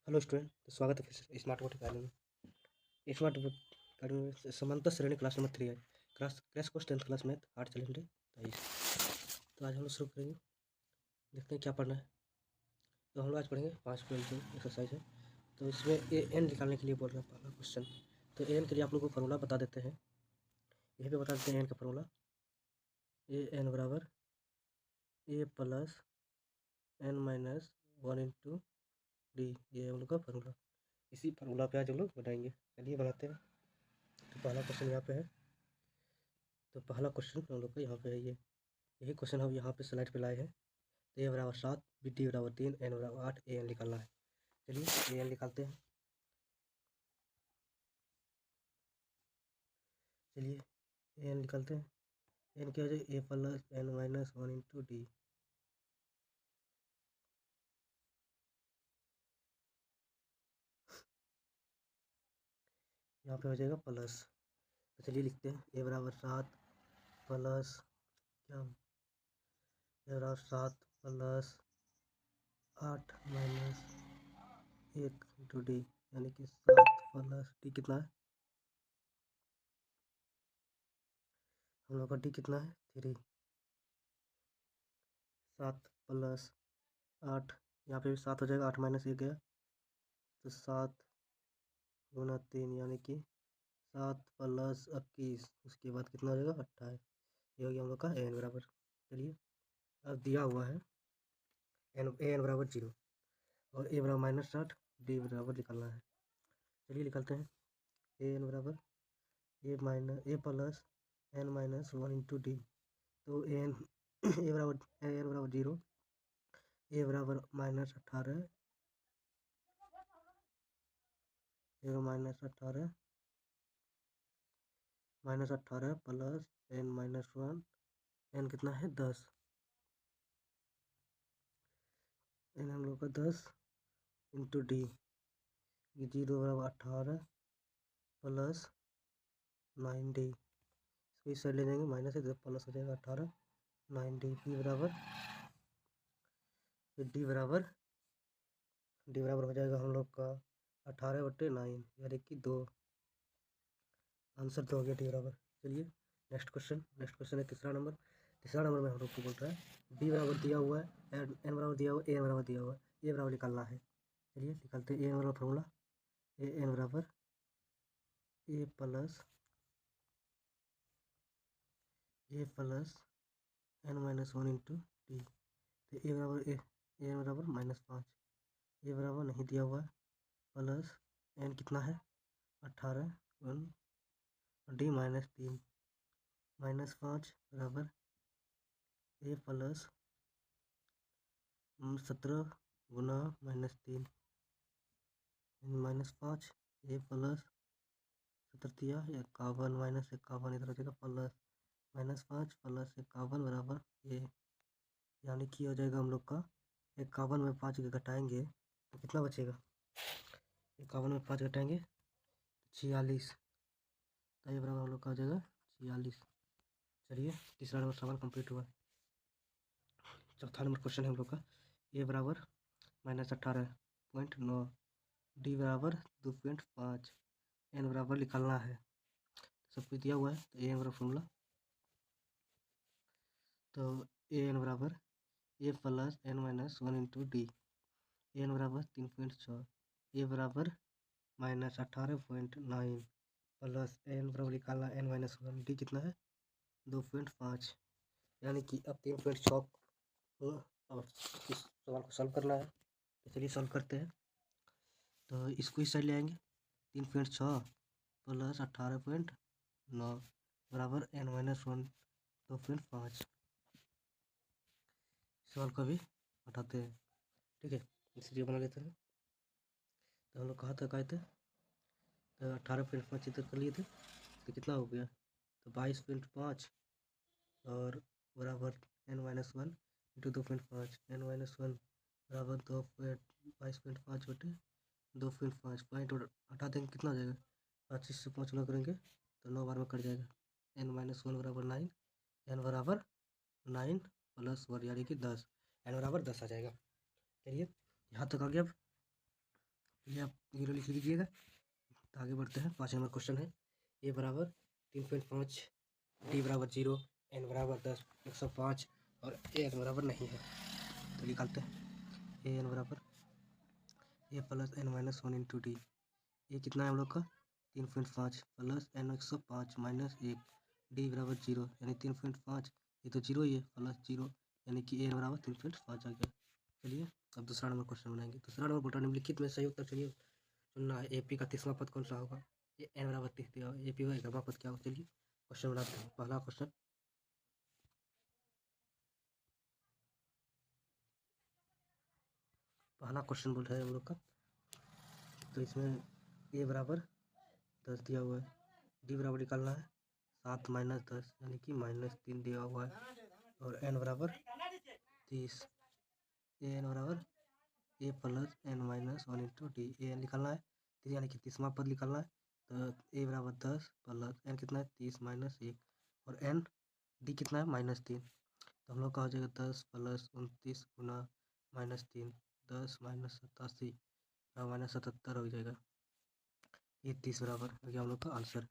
Hello student, तो स्वागत है फिर से स्मार्ट बोर्ड अकेडमी में। स्मार्ट बोर्ड अकेडमी में समांतर श्रेणी क्लास नंबर 3 है। Crash course 10th class math 8 calendar 23। तो आज हम लोग शुरू करेंगे, देखते हैं क्या पढ़ना है। तो हम लोग आज पढ़ेंगे 5 जो एक्सरसाइज है। तो इसमें ए एन निकालने के लिए बोल रहा है पहला क्वेश्चन। तो ए एन के लिए आप लोग को फार्मूला बता देते हैं। यहीं पे बता देते हैं एन का फार्मूला। ए एन बराबर a plus N minus 1 D, ये हम लोग का फार्मूला। इसी फार्मूला पे आज हम लोग बनाएंगे। चलिए बनाते हैं। तो पहला क्वेश्चन यहाँ पे है। तो पहला क्वेश्चन हम लोग का यहाँ पे है, ये यही क्वेश्चन हम यहाँ पे स्लाइड पे लाए हैं। तो ए बराबर 7, बी डी बराबर 3, एन बराबर 8, ए एन निकालना है। चलिए ए एन निकालते हैं। चलिए ए एन निकालते हैं। एन क्या हो जाए, ए प्लस एन माइनस 1 × डी। यहाँ पे हो जाएगा प्लस। तो चलिए लिखते हैं, ए बराबर 7 प्लस क्या, ए बराबर 7 प्लस 8 माइनस 1 × डी, यानी कि 7 प्लस डी कितना है, हम लोग का डी कितना है 3। 7 प्लस 8, यहाँ पे भी 7 हो जाएगा, 8 माइनस 1 गया, तो 7 गुना 3 यानी कि 7 प्लस 21, उसके बाद कितना हो जाएगा 28। ये हो गया हम लोग का एन बराबर। चलिए अब दिया हुआ है एन बराबर 0 और ए बराबर -60, डी बराबर निकालना है। चलिए निकालते हैं। एन बराबर a plus N minus 1 × D. तो एन बराबर 0, ए बराबर -18, -18 प्लस एन माइनस 1, एन कितना है 10, एन हम लोग का 10 × डी। 0 बराबर 18 प्लस 9 डी, इसको इस साइड ले जाएंगे, माइनस है तो प्लस हो जाएगा 18 9 डी। डी बराबर हो जाएगा हम लोग का 18/9, यानी कि 2। आंसर तो हो गया डी बराबर। चलिए नेक्स्ट क्वेश्चन है तीसरा नंबर में हम लोग को बोल रहा है बी बराबर दिया हुआ है, एन बराबर दिया हुआ है, ए बराबर दिया हुआ है, ए बराबर निकालना है। चलिए निकालते हैं। ए एन बराबर फॉर्मूला, ए एन बराबर a plus N minus 1 × D. तो ए बराबर -5, ए बराबर नहीं दिया हुआ है, प्लस एन कितना है 18 डी -3, -5 बराबर a plus 17 Guna -3, -5 A plus 17 51 -51 इधर हो जाएगा, प्लस -5 प्लस 51 बराबर ए, यानी कि हो जाएगा हम लोग का 51 में 5 के घटाएंगे तो कितना बचेगा, 51 में 5 घटाएंगे 46, तो ये बराबर हम लोग का हो जाएगा 46। चलिए तीसरा नंबर सवाल कंप्लीट हुआ। चौथा नंबर क्वेश्चन है हम लोग का, ए बराबर -18.9, डी बराबर 2.5, एन बराबर निकालना है। सब कुछ दिया हुआ है। तो ए एन बराबर फॉर्मूला, तो ए एन बराबर a plus N minus 1 × d, n बराबर 3.6, ए बराबर -18.9 प्लस एन बराबर निकालना एन माइनस 1, डी कितना है 2.5, यानी कि अब 3.6 और इस सवाल को सॉल्व करना है। तो चलिए सॉल्व करते हैं। तो इसको इस साइड ले आएंगे, 3.6 प्लस 18.9 बराबर एन माइनस 1 2.5। सवाल को भी हटाते हैं, ठीक है, इसलिए बना लेते हैं। तो हम लोग कहाँ तक आए थे, तो 18.5 इधर कर लिए थे, तो कितना हो गया, तो 22.5 और बराबर एन माइनस 1 × 2.5, एन माइनस 1 बराबर 22.5 बटे 2.5, पॉइंट हटा देंगे कितना हो जाएगा, 25 से 5 गुना करेंगे तो 9 बार में कट जाएगा, एन माइनस 1 बराबर 9, एन बराबर 9 प्लस 1 यानी कि 10, एन बराबर 10 आ जाएगा। चलिए यहाँ तक आ गया। अब चलिए आप 0 लिख लीजिएगा। तो आगे बढ़ते हैं। 5 नंबर क्वेश्चन है। ए बराबर 3.5, डी बराबर 0, एन बराबर 10, 105 और ए एन बराबर नहीं है। तो निकालते हैं। ए एन बराबर a plus N minus 1 into d. ये कितना है हम लोग का 3.5 प्लस एन 105 माइनस 1, डी बराबर 0 यानी 3.5, ये तो 0 ही है, प्लस 0 यानी कि एन बराबर 3.5 आ गया। चलिए अब दूसरा नंबर क्वेश्चन बनाएंगे। दूसरा नंबर बोल रहा निम्नलिखित में सही उत्तर चलिए चुनना है। एपी का 30वां पद कौन सा होगा? ये एन बराबर 30 दिया होगा। एपी का 11वां पद क्या होगा? चलिए क्वेश्चन बनाते हैं। पहला क्वेश्चन, बोल रहा है हम लोग का। तो इसमें ए बराबर 10 दिया हुआ है, डी बराबर निकालना है 7 माइनस 10 यानी कि -3 दिया हुआ है, और एन बराबर 30। ए एन बराबर a plus N minus 1 into d. A n निकालना है 30 यानी कि 30वां पद निकालना है। तो ए बराबर 10 प्लस एन कितना है 30 माइनस 1, और एन डी कितना है -3। तो हम लोग का हो जाएगा 10 प्लस 29 गुना -3, 10 माइनस 87 और -77 हो जाएगा। ये 30 बराबर हो गया हम लोग का आंसर।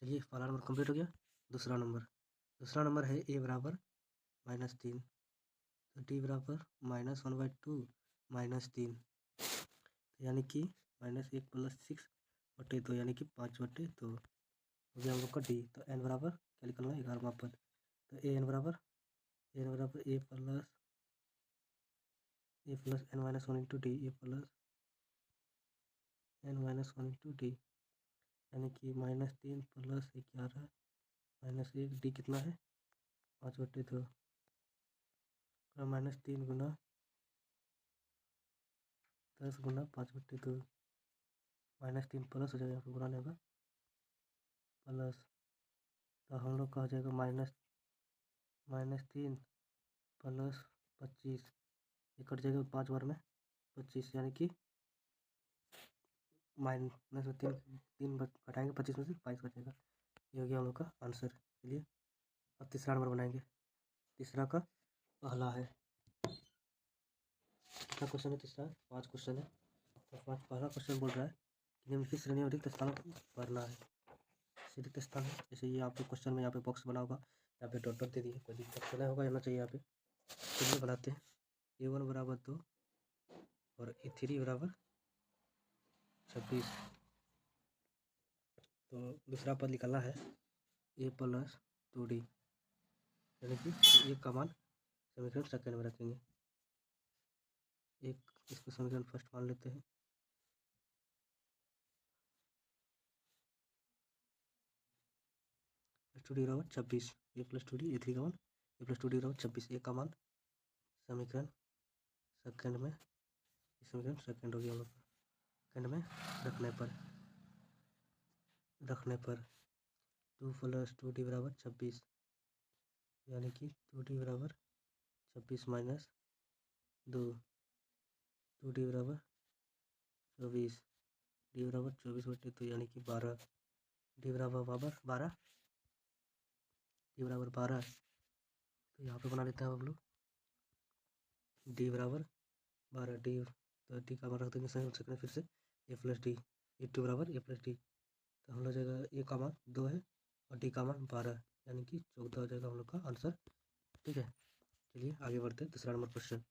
चलिए पहला नंबर कंप्लीट हो गया। दूसरा नंबर है ए बराबर -3, तो डी बराबर -1/2 -3, यानी कि -1 प्लस 6/2 यानी कि 5/2 हो गया हम लोग का डी। तो एन बराबर क्या निकलना है 11वां पद। तो ए एन बराबर a plus N minus 1 into d, a plus N minus 1 into d यानी कि -3 प्लस 11 माइनस 1, डी कितना है 5/2, -3 गुना 10 गुना 5/2, -3 प्लस हो जाएगा, यहाँ पे गुना नहीं होगा प्लस। तो हम लोग का हो जाएगा -3 प्लस 25, ये कट जाएगा 5 बार में 25 यानी कि माइनस में 3 घटाएंगे 25 में से 22 बचेगा। ये हो गया हम लोग का आंसर। चलिए अब तीसरा नंबर बनाएंगे। तीसरा का पहला है। कितना क्वेश्चन है तीसरा? 5 क्वेश्चन है। तो पहला क्वेश्चन बोल रहा है कि निम्नलिखित श्रेणी में रिक्त स्थान भरना है। रिक्त स्थान है जैसे ये यहाँ पे क्वेश्चन में यहाँ पे बॉक्स बना होगा, यहाँ पे डॉट दे दिए, कोई दिक्कत नहीं होगा, आना चाहिए यहाँ पे। चलिए बनाते हैं। A1 बराबर 2 और A3 बराबर 26। तो दूसरा पद निकालना है A प्लस 2D, यानी कि एक का मान समीकरण सेकेंड में रखेंगे। एक इसको समीकरण फर्स्ट मान लेते हैं। +2D बराबर 26, A प्लस 2D, A3 का मान A प्लस 2D बराबर 26, ए का मान समीकरण सेकेंड में, समीकरण सेकेंड हो गया हम लोग सेकेंड में रखने पर 2 प्लस 2D बराबर 26, यानी कि 2D बराबर 26 माइनस 2, 2D बराबर 24, डी बराबर 24/2 यानी कि 12, डी बराबर 12, डी बराबर 12। तो यहाँ पे बना लेते हैं हम लोग डी बराबर 12, डी तो डी का मान रख देंगे सेकंड फिर से ए प्लस डी, A2 बराबर ए प्लस डी। तो हम लोग जाएगा ए का मान 2 है और डी का मान 12 यानी कि 14 हो जाएगा हम लोग का आंसर। ठीक है, चलिए आगे बढ़ते हैं। दूसरा नंबर क्वेश्चन,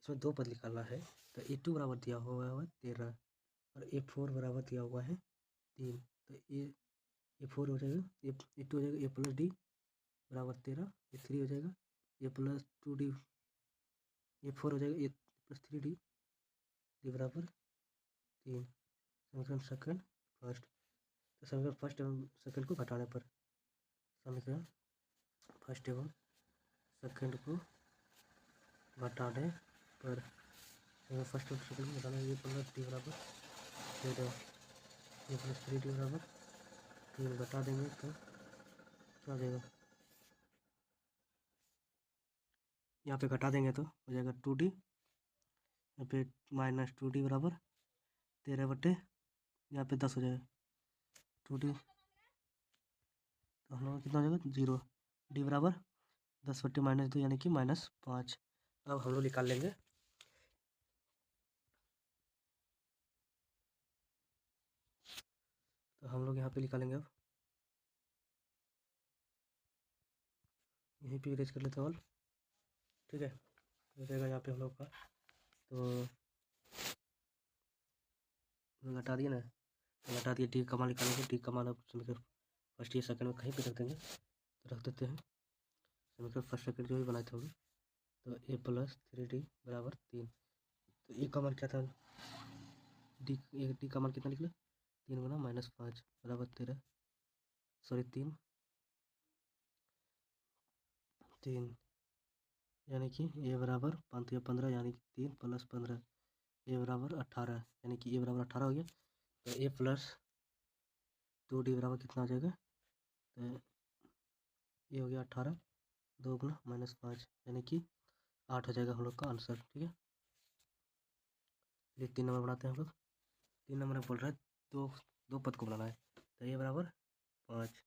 इसमें 2 पद निकालना है। तो A2 बराबर दिया हुआ है 13 और A4 बराबर दिया हुआ है 3। तो A4 हो जाएगा A2 हो जाएगा ए प्लस डी बराबर 13, A3 हो जाएगा ए प्लस 2D, A4 हो जाएगा ए प्लस 3D, डी बराबर 3। समीकरण सेकंड फर्स्ट, तो समीकरण फर्स्ट एवं सेकंड को घटाने पर, समीकरण फर्स्ट एवं सेकंड को घटाने पर, फर्स्ट एवं सेकंड को घटाना ए प्लस डी बराबर 13, ए प्लस 3D बराबर 3 घटा देंगे तो क्या हो जाएगा, यहाँ पे घटा देंगे तो हो जाएगा 2D, यहाँ पे -2D बराबर 13/, यहाँ पे 10 हो जाएगा 2D। तो हम लोग कितना हो जाएगा 0, डी बराबर 10/-2 यानी कि -5। अब हम लोग निकाल लेंगे तो हम लोग यहाँ पे निकालेंगे। अब यहीं पे इरेज कर लेते हैं ऑल। ठीक है, हो जाएगा यहाँ पे हम लोग का। तो हटा दिए ना, तो हटा दिए। डी का मान निकालेंगे। डी का मान अब समीकरण फर्स्ट या सेकंड में कहीं पे रख देंगे, तो रख देते हैं। समीकरण फर्स्ट सेकंड जो भी बनाए थे हम लोग, तो ए प्लस 3d बराबर 3। तो ए का मान क्या था? डी का मान कितना निकला? 3 गुना -5 बराबर 13, सॉरी 3 यानी कि ए बराबर 5 या 15 यानी कि 3 + 15 ए बराबर 18 यानी कि ए बराबर 18 हो गया। तो ए प्लस 2d बराबर कितना आ जाएगा? तो ये हो गया 18, 2 गुना -5 यानी कि 8 हो जाएगा हम लोग का आंसर। ठीक है, ये 3 नंबर बनाते हैं हम लोग। 3 नंबर में बोल रहा है दो पद को बनाना है। तो ए बराबर 5,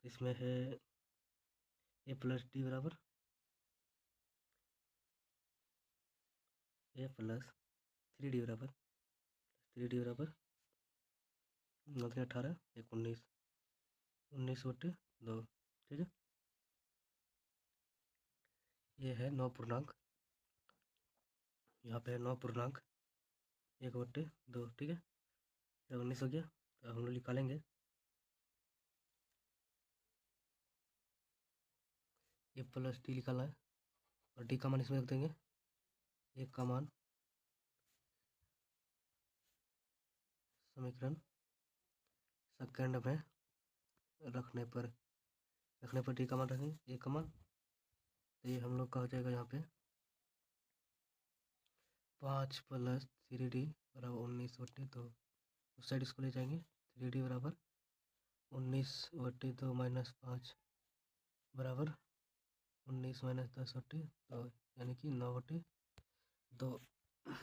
इसमें है ए प्लस डी बराबर ए प्लस 3d बराबर 18 एक 19/2। ठीक है, ये है 9 पूर्णांक, यहाँ पे है 9 पूर्णांक 1/2। ठीक है, जब 19 हो गया तो हम लोग निकालेंगे। ए प्लस डी निकालना है और डी का मान इसमें रख देंगे। ए का मान समीकरण सेकंड में रखने पर डी का मान रखेंगे। ए का मान, तो ये हम लोग का हो जाएगा यहाँ पे 5 + 3d बराबर 19/2। उस साइड इसको ले जाएंगे। 3d बराबर 19/2 -5 बराबर 19 - 10/2 यानी कि 9/2।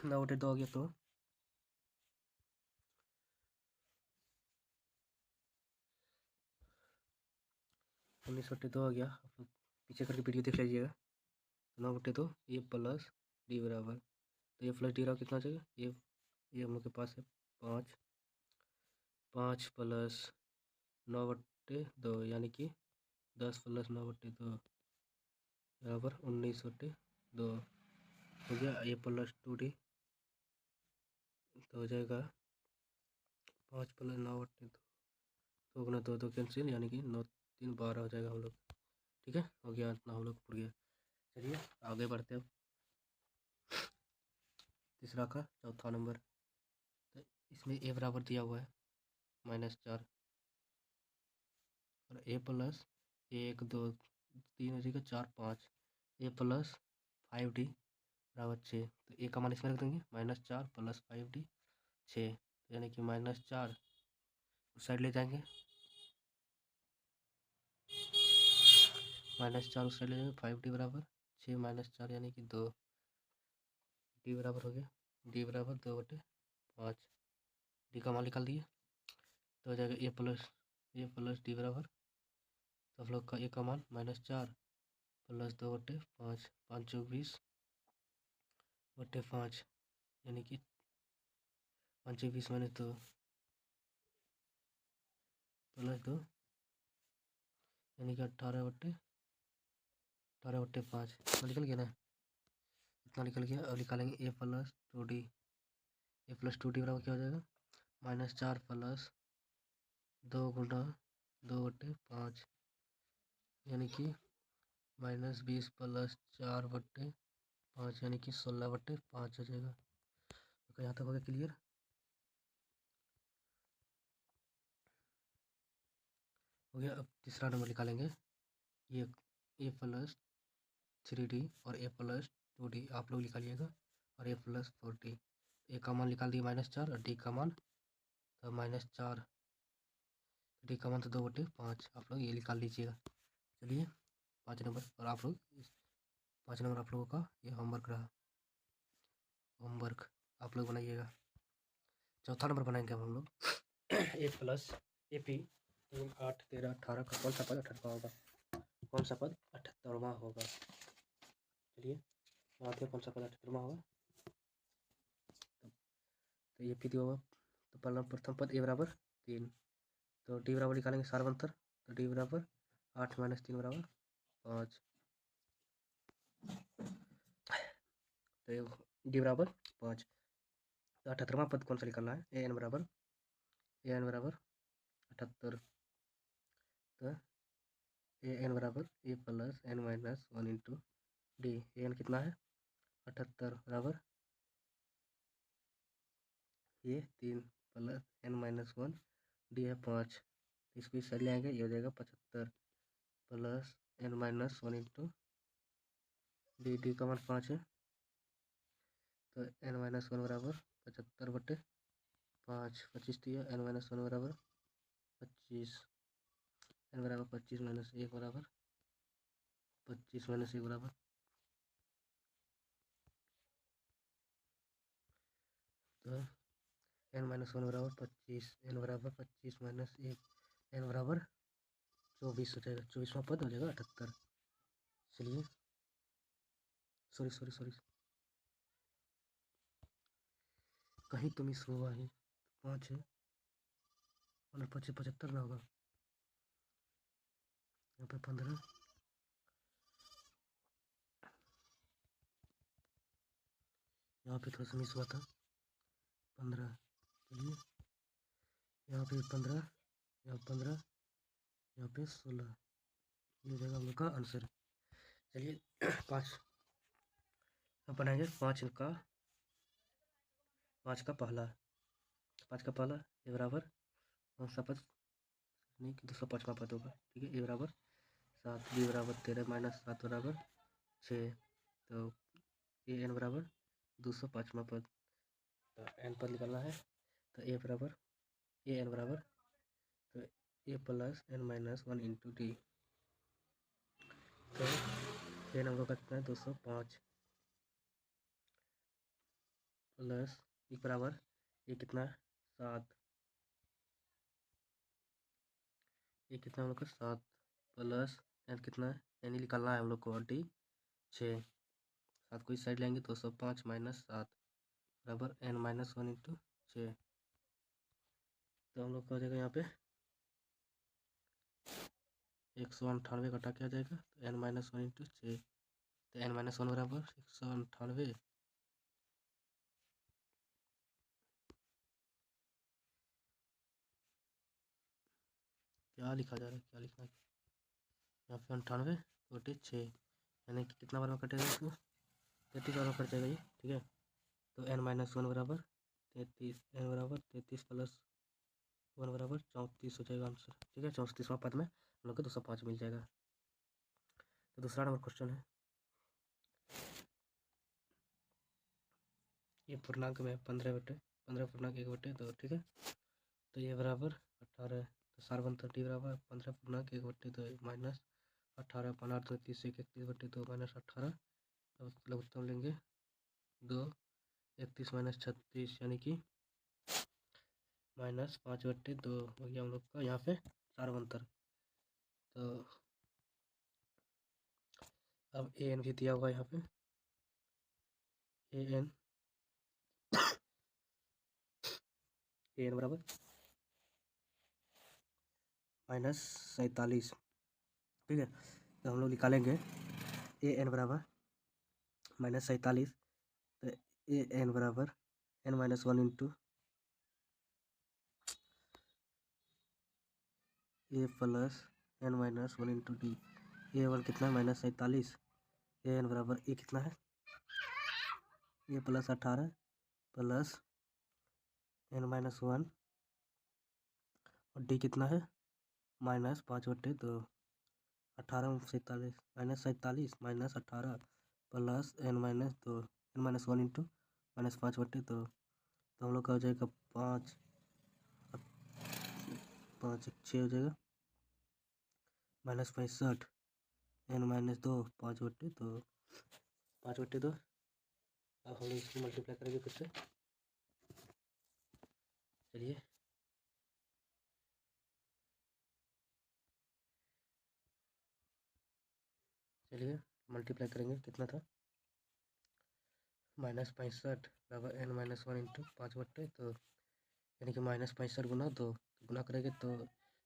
9/2 हो गया। तो 19/2 हो गया। आप लोग पीछे करके वीडियो देख लीजिएगा। 9/2 ए प्लस डी बराबर, तो ए प्लस डी बराबर कितना हो जाएगा? ये हम लोग के पास है 5 + 9/2 यानी कि 10 + 9/2 बराबर 19/2 हो गया। ए प्लस 2d तो हो जाएगा 5 + 9/2, 2 गुना 2 कैंसिल यानी कि 9 3 12 हो जाएगा हम लोग। ठीक है, हो गया, इतना हम लोग पड़ गया। चलिए आगे बढ़ते हैं। तीसरा का चौथा नंबर, तो इसमें ए बराबर दिया हुआ है -4 और ए प्लस 1 2 3 हो जाएगा 4 5 ए प्लस 5d बराबर 6। तो ए का मान इसमें रख देंगे। -4 + 5d 6, यानी कि -4 उस साइड ले जाएंगे। -4 उस साइड ले जाएंगे। 5d बराबर 6 - 4 यानी कि 2। डी बराबर हो गया, डी बराबर 2/5। डी का मान निकाल दिए तो हो जाएगा ए प्लस डी बराबर, तो हम लोग का ए का मान -4 + 2/5 5 × 20/5 यानी कि 5 × 20 - 2 + 2 यानी कि 18/5 तो निकल गया ना, इतना निकल गया। अब निकालेंगे ए प्लस 2d। ए प्लस 2d बराबर क्या हो जाएगा? -4 + 2 गुना 2/5 यानी कि -20 + 4/5 यानी कि 16/5 हो जाएगा। तो यहाँ तक हो गया क्लियर। हो गया। अब तीसरा नंबर निकालेंगे। ये ए प्लस 3d और ए प्लस 2d आप लोग निकालिएगा और ए प्लस 4d। ए का मान निकाल दिए -4 और डी का मान तो -4, डी का मान तो 2/5 आप लोग ये निकाल लीजिएगा। चलिए 5 नंबर, और आप लोग 5 नंबर आप लोगों का ये होमवर्क रहा। होमवर्क आप लोग बनाइएगा। चौथा नंबर बनाएंगे हम लोग। ए प्लस ए पी 3 8 13 18 का कौन सा पद 78वां होगा? कौन सा पद 78वां होगा? चलिए बताते हैं कौन सा पद 78वां होगा। तो ये पी दिया होगा। तो पहला प्रथम पद ए बराबर 3, तो डी बराबर निकालेंगे सार्वंतर, तो डी बराबर 8 - 3 बराबर 5। तो डी बराबर 5। तो 78वां पद कौन सा निकालना है? ए एन बराबर 78। तो ए एन बराबर a plus N minus 1 into d. A n कितना है? 78 बराबर ये 3 प्लस एन माइनस 1, डी है 5। इसको इस साइड ले आएंगे, ये हो जाएगा 75 plus N minus 1 into D. D का मान 5 है, तो एन माइनस 1 बराबर 75/5। 25 दिया, एन माइनस 1 बराबर 25। एन बराबर 25 माइनस 1 बराबर 25 माइनस 1 बराबर, तो एन माइनस 1 बराबर 25। एन बराबर 25 माइनस 1, एन बराबर 24 हो जाएगा। 24वां पद हो जाएगा 78। चलिए, सॉरी कहीं तो मिस हुआ है। 5 है और 25 75 ना होगा। यहाँ पे 15, यहाँ पे थोड़ा सा मिस हुआ था 15। चलिए, यहाँ पे 15, यहाँ 15, यहाँ पे 16। ये हो जाएगा हम लोग का आंसर। चलिए 5 अब बनाएंगे। 5 का पहला, 5 का पहला ए बराबर कौन सा पद? नहीं कि 205वां पद होगा। ठीक है, ए बराबर 7, बी बराबर 13 माइनस 7 बराबर 6। तो ए एन बराबर 205वां पद। तो एन पद निकालना है, तो ए बराबर ए एन बराबर तो a plus N minus 1 into d. तो एन हम लोग का कितना है? 205 प्लस एक बराबर ये कितना है? 7। ये कितना हम लोग का? 7 प्लस एन कितना है? एन ही निकालना है हम लोग को, और डी 6। 7 को इस साइड लेंगे, 205 माइनस 7 बराबर एन माइनस 1 इंटू 6। तो हम लोग का हो जाएगा यहाँ पे 198 घटा के आ जाएगा, तो एन माइनस 1 इंटू 6। तो एन माइनस 1 बराबर 198। क्या लिखा जा रहा है, क्या लिखना है? यहाँ पे 98 बटे 6, यानी कि कितना बार में कटेगा इसको? 33 बार में कट जाएगा ये। ठीक है, तो एन माइनस 1 बराबर 33, एन बराबर 33 प्लस 1 बराबर 34 हो जाएगा आंसर। ठीक है, 34वां पद में हम लोग को 205 मिल जाएगा। तो दूसरा नंबर क्वेश्चन है, ये पूर्णांक में 15/1/2। ठीक है, तो ये बराबर 18 है। तो सार्वंतर डी बराबर 15/1/2 माइनस 18 5 2 30 31/2 माइनस 18। अब लघुत्तम लेंगे 2 31 माइनस 36, यानी कि माइनस 5/2 हो गया हम लोग का यहाँ पे सार्वंतर। तो अब ए एन भी दिया हुआ है यहाँ पे, ए एन बराबर -47। ठीक है, तो हम लोग निकालेंगे ए एन बराबर -47। तो ए एन बराबर n minus 1 into a plus N minus 1 into d. A one कितना है? -47। ए एन बराबर ए कितना है? A plus 18 plus N minus 1, और डी कितना है? -5/2। 18 47 -47 minus 18 plus N minus 2, n minus 1 into -5/2। तो हम लोग का हो जाएगा 5 5 6 हो जाएगा, -65 एन माइनस 2 5/2 5/2। अब हम लोग इसको मल्टीप्लाई करेंगे फिर से। चलिए, मल्टीप्लाई करेंगे, कितना था? -65 बराबर एन माइनस 1 इंटू 5/2। तो यानी कि -65 गुना 2 गुना करेंगे तो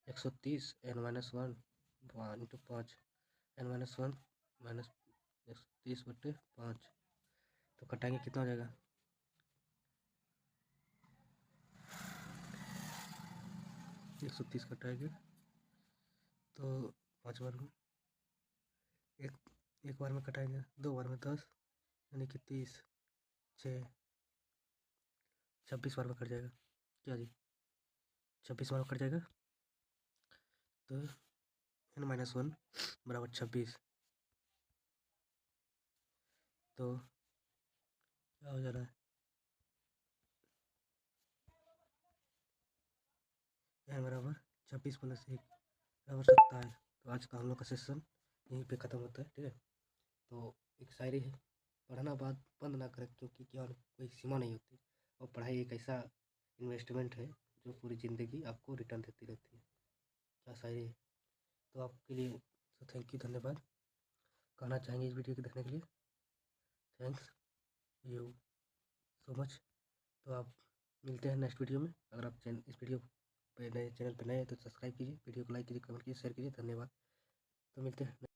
130 n-1 इंटू 5 n-1 माइनस 130/5 तो कटाएंगे कितना हो जाएगा 130 कटाएंगे तो 5 बार में एक बार में कटाएंगे 2 बार में 10 यानी कि 30 6 26 बार में कट जाएगा क्या जी 26 बार में कट जाएगा तो n-1 बराबर 26 तो क्या हो जा रहा है n बराबर 26 + 1 बराबर 27। तो आज का हम लोग का सेशन यहीं पे ख़त्म होता है, ठीक है। तो एक शायरी है, पढ़ना बात बंद ना करें क्योंकि क्या कोई सीमा नहीं होती और पढ़ाई एक ऐसा इन्वेस्टमेंट है जो पूरी ज़िंदगी आपको रिटर्न देती रहती है। क्या शायरी है। तो आपके लिए तो थैंक यू, धन्यवाद कहना चाहेंगे इस वीडियो को देखने के लिए। Thanks you so much. तो आप मिलते हैं नेक्स्ट वीडियो में। अगर आप इस वीडियो पे नए चैनल पे नए हैं तो सब्सक्राइब कीजिए, वीडियो को लाइक कीजिए, कमेंट कीजिए, शेयर कीजिए। धन्यवाद। तो मिलते हैं।